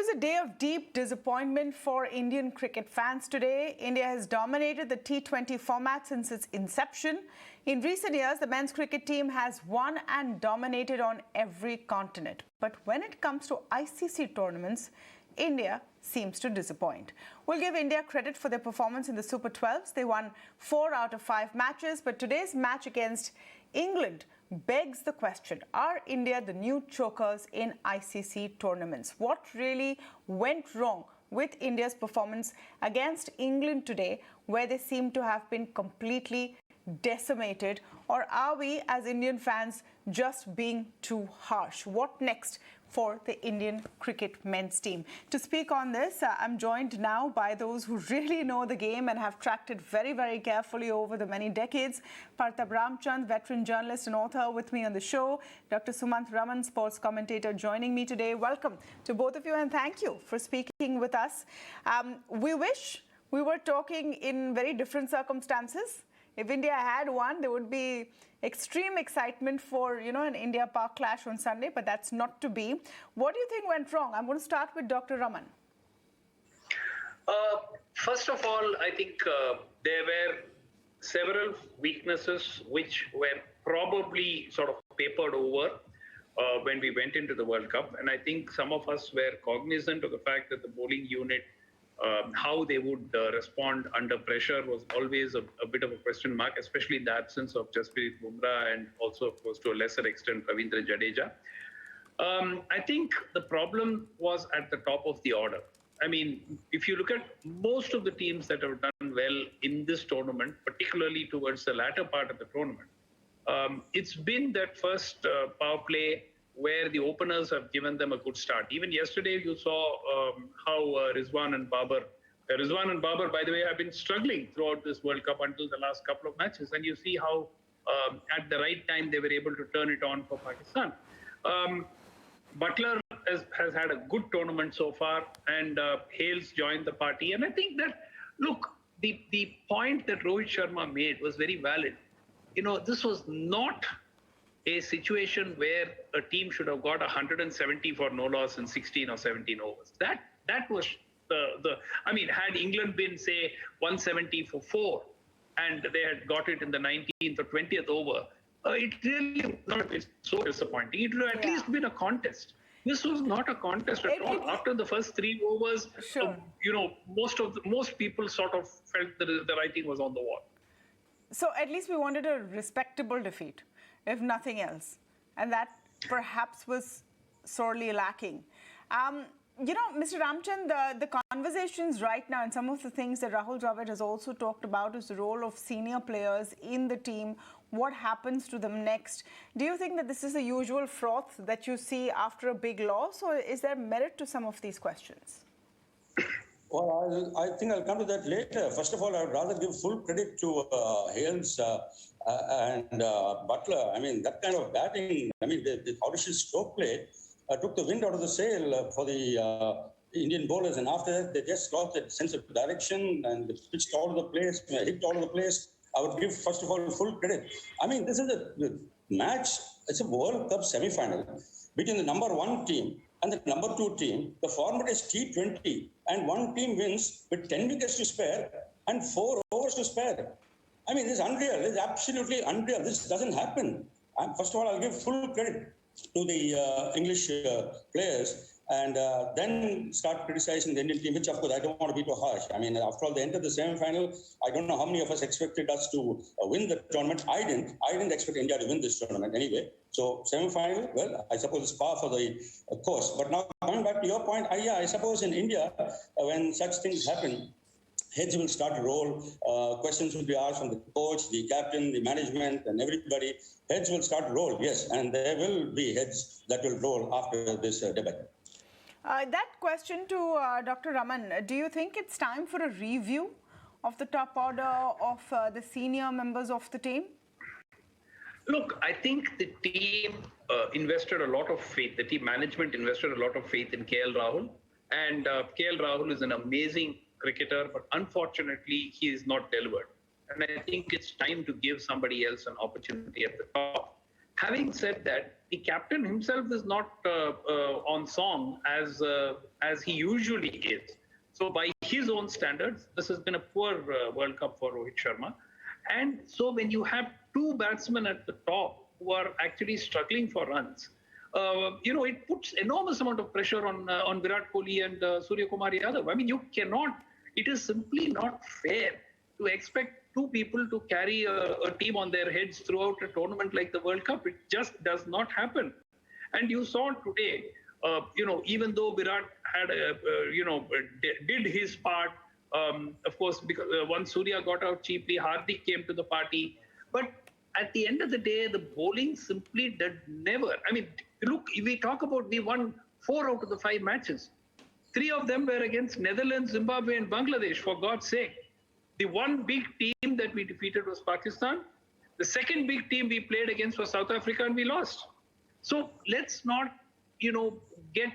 was a day of deep disappointment for Indian cricket fans today. India has dominated the T20 format since its inception. In recent years, the men's cricket team has won and dominated on every continent. But when it comes to ICC tournaments, India seems to disappoint. We'll give India credit for their performance in the Super 12s. They won 4 out of 5 matches, but today's match against England begs the question, are India the new chokers in ICC tournaments? What really went wrong with India's performance against England today, where they seem to have been completely decimated? Or are we, as Indian fans, just being too harsh? What next for the Indian cricket men's team? To speak on this, I'm joined now by those who really know the game and have tracked it very, very carefully over the many decades. Partha Ramchand, veteran journalist and author, with me on the show. Dr. Sumant Raman, sports commentator, joining me today. Welcome to both of you and thank you for speaking with us. We wish we were talking in very different circumstances. If India had won, there would be extreme excitement for, an India-Pak clash on Sunday, but that's not to be. What do you think went wrong? I'm going to start with Dr. Raman. First of all, I think there were several weaknesses which were probably sort of papered over when we went into the World Cup. And I think some of us were cognizant of the fact that the bowling unit, how they would respond under pressure was always a bit of a question mark, especially in the absence of Jasprit Bumrah and also, of course, to a lesser extent, Ravindra Jadeja. I think the problem was at the top of the order. I mean, if you look at most of the teams that have done well in this tournament, particularly towards the latter part of the tournament, it's been that first power play where the openers have given them a good start. Even yesterday, you saw how Rizwan and Babar, by the way, have been struggling throughout this World Cup until the last couple of matches. And you see how at the right time, they were able to turn it on for Pakistan. Butler has had a good tournament so far, and Hales joined the party. And I think that, look, the point that Rohit Sharma made was very valid. This was not a situation where a team should have got 170 for no loss in 16 or 17 overs. That was I mean, had England been, say, 170 for 4, and they had got it in the 19th or 20th over, it really would not have been so disappointing. It would have at least been a contest. This was not a contest at all. After the first 3 overs, sure. Most people sort of felt that the writing was on the wall. So at least we wanted a respectable defeat, if nothing else. And that perhaps was sorely lacking. Mr. Ramchand, the conversations right now and some of the things that Rahul Dravid has also talked about is the role of senior players in the team. What happens to them next? Do you think that this is the usual froth that you see after a big loss, or is there merit to some of these questions? Well, I think I'll come to that later. First of all, I would rather give full credit to Hales and Butler. I mean, that kind of batting, the audacious stroke play took the wind out of the sail for the Indian bowlers. And after that, they just lost that sense of direction and pitched all over the place, hit all over the place. I would give, first of all, full credit. I mean, this is a match, it's a World Cup semi-final between the number 1 team and the number 2 team. The format is T20, and one team wins with 10 wickets to spare and 4 overs to spare. I mean, this is unreal. This is absolutely unreal. This doesn't happen. First of all, I'll give full credit to the English players and then start criticizing the Indian team, which, of course, I don't want to be too harsh. I mean, after all, they entered the semi-final. I don't know how many of us expected us to win the tournament. I didn't expect India to win this tournament anyway. So semi-final, well, I suppose it's par for the course. But now coming back to your point, I suppose in India, when such things happen, heads will start to roll. Questions will be asked from the coach, the captain, the management, and everybody. Heads will start to roll, yes. And there will be heads that will roll after this debate. That question to Dr. Raman, do you think it's time for a review of the top order of the senior members of the team? Look, I think the team invested a lot of faith. The team management invested a lot of faith in KL Rahul. And KL Rahul is an amazing cricketer, but unfortunately, he is not delivered. And I think it's time to give somebody else an opportunity at the top. Having said that, the captain himself is not on song as he usually is. So by his own standards, this has been a poor World Cup for Rohit Sharma. And so when you have two batsmen at the top who are actually struggling for runs, it puts enormous amount of pressure on Virat Kohli and Surya Kumar Yadav. I mean, you cannot, it is simply not fair to expect two people to carry a team on their heads throughout a tournament like the World Cup. It just does not happen. And you saw today, even though Virat had, did his part, of course, because once Surya got out cheaply, Hardik came to the party. But at the end of the day, the bowling simply did never. I mean, look, we talk about we won 4 out of the 5 matches. 3 of them were against Netherlands, Zimbabwe, and Bangladesh, for God's sake. The one big team that we defeated was Pakistan. The second big team we played against was South Africa, and we lost. So let's not, get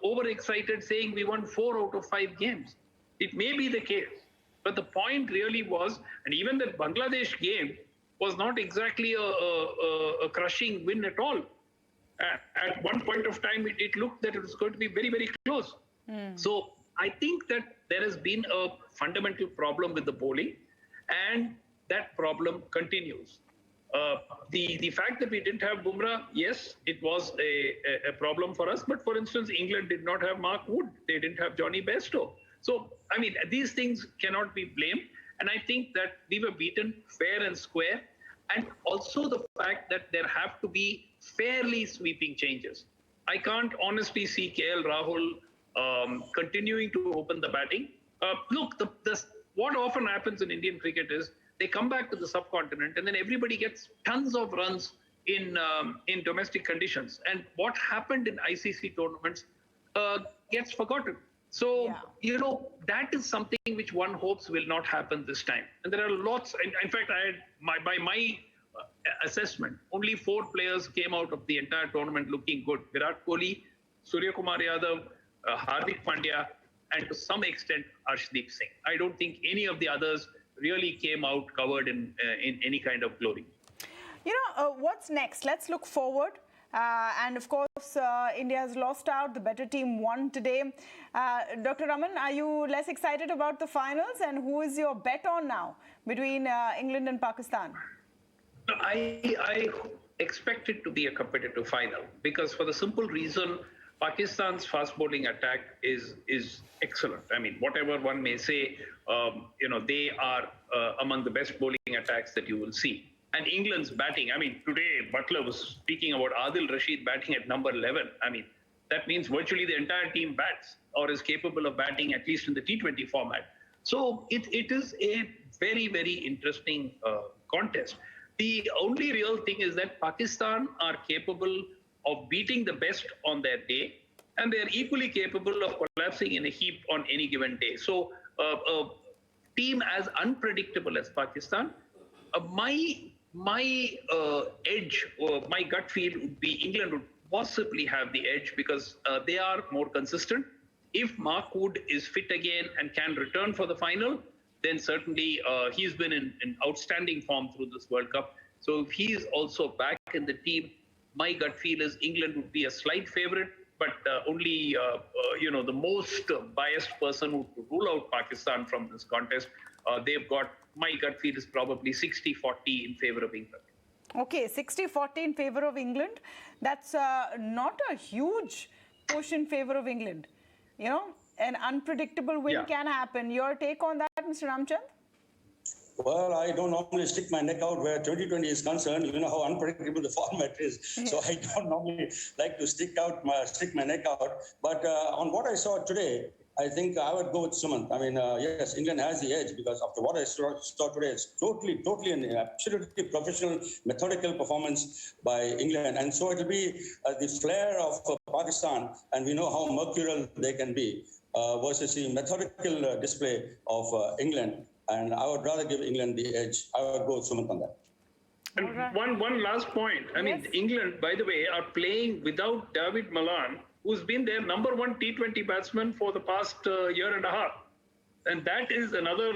overexcited saying we won 4 out of 5 games. It may be the case, but the point really was, and even that Bangladesh game was not exactly a crushing win at all. At one point of time, it looked that it was going to be very, very close. So I think that there has been a fundamental problem with the bowling, and that problem continues. The fact that we didn't have Bumrah, yes, it was a problem for us. But for instance, England did not have Mark Wood. They didn't have Johnny Bairstow. So, I mean, these things cannot be blamed. And I think that we were beaten fair and square. And also the fact that there have to be fairly sweeping changes. I can't honestly see KL Rahul continuing to open the batting. Look, what often happens in Indian cricket is they come back to the subcontinent and then everybody gets tons of runs in domestic conditions. And what happened in ICC tournaments gets forgotten. So, that is something which one hopes will not happen this time. And there are lots, in fact, by my assessment, only 4 players came out of the entire tournament looking good. Virat Kohli, Surya Kumar Yadav, Hardik Pandya, and to some extent, Arshdeep Singh. I don't think any of the others really came out covered in any kind of glory. What's next? Let's look forward. And of course, India has lost out. The better team won today. Dr. Raman, are you less excited about the finals? And who is your bet on now between England and Pakistan? I expect it to be a competitive final because for the simple reason, Pakistan's fast bowling attack is excellent. I mean, whatever one may say, they are among the best bowling attacks that you will see. And England's batting, I mean, today Butler was speaking about Adil Rashid batting at number 11. I mean, that means virtually the entire team bats or is capable of batting, at least in the T20 format. So it is a very, very interesting contest. The only real thing is that Pakistan are capable of beating the best on their day, and they're equally capable of collapsing in a heap on any given day. So a team as unpredictable as Pakistan, my edge, or my gut feel would be England would possibly have the edge because they are more consistent. If Mark Wood is fit again and can return for the final, then certainly he's been in outstanding form through this World Cup. So if he is also back in the team, my gut feel is England would be a slight favorite, but only, the most biased person who would rule out Pakistan from this contest. They've got, my gut feel is probably 60-40 in favor of England. Okay, 60-40 in favor of England. That's not a huge push in favor of England. An unpredictable win can happen. Your take on that, Mr. Ramchand? Well, I don't normally stick my neck out where 2020 is concerned. You know how unpredictable the format is. So I don't normally like to stick my neck out. But on what I saw today, I think I would go with Sumant. I mean, yes, England has the edge because after what I saw today, it's totally an absolutely professional, methodical performance by England. And so it will be the flair of Pakistan, and we know how mercurial they can be versus the methodical display of England. And I would rather give England the edge. I would go with Sumant on that. And one last point. I mean, England, by the way, are playing without David Malan, who's been their number 1 T20 batsman for the past year and a half. And that is another,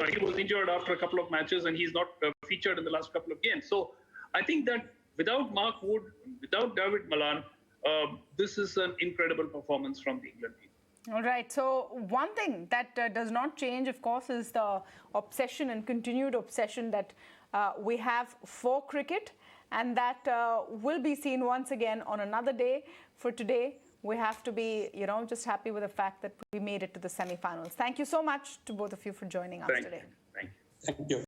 he was injured after a couple of matches and he's not featured in the last couple of games. So I think that without Mark Wood, without David Malan, this is an incredible performance from the England team. All right. So one thing that does not change, of course, is the obsession and continued obsession that we have for cricket, and that will be seen once again on another day. For today, we have to be, just happy with the fact that we made it to the semi-finals. Thank you so much to both of you for joining us today. Thank you. Thank you.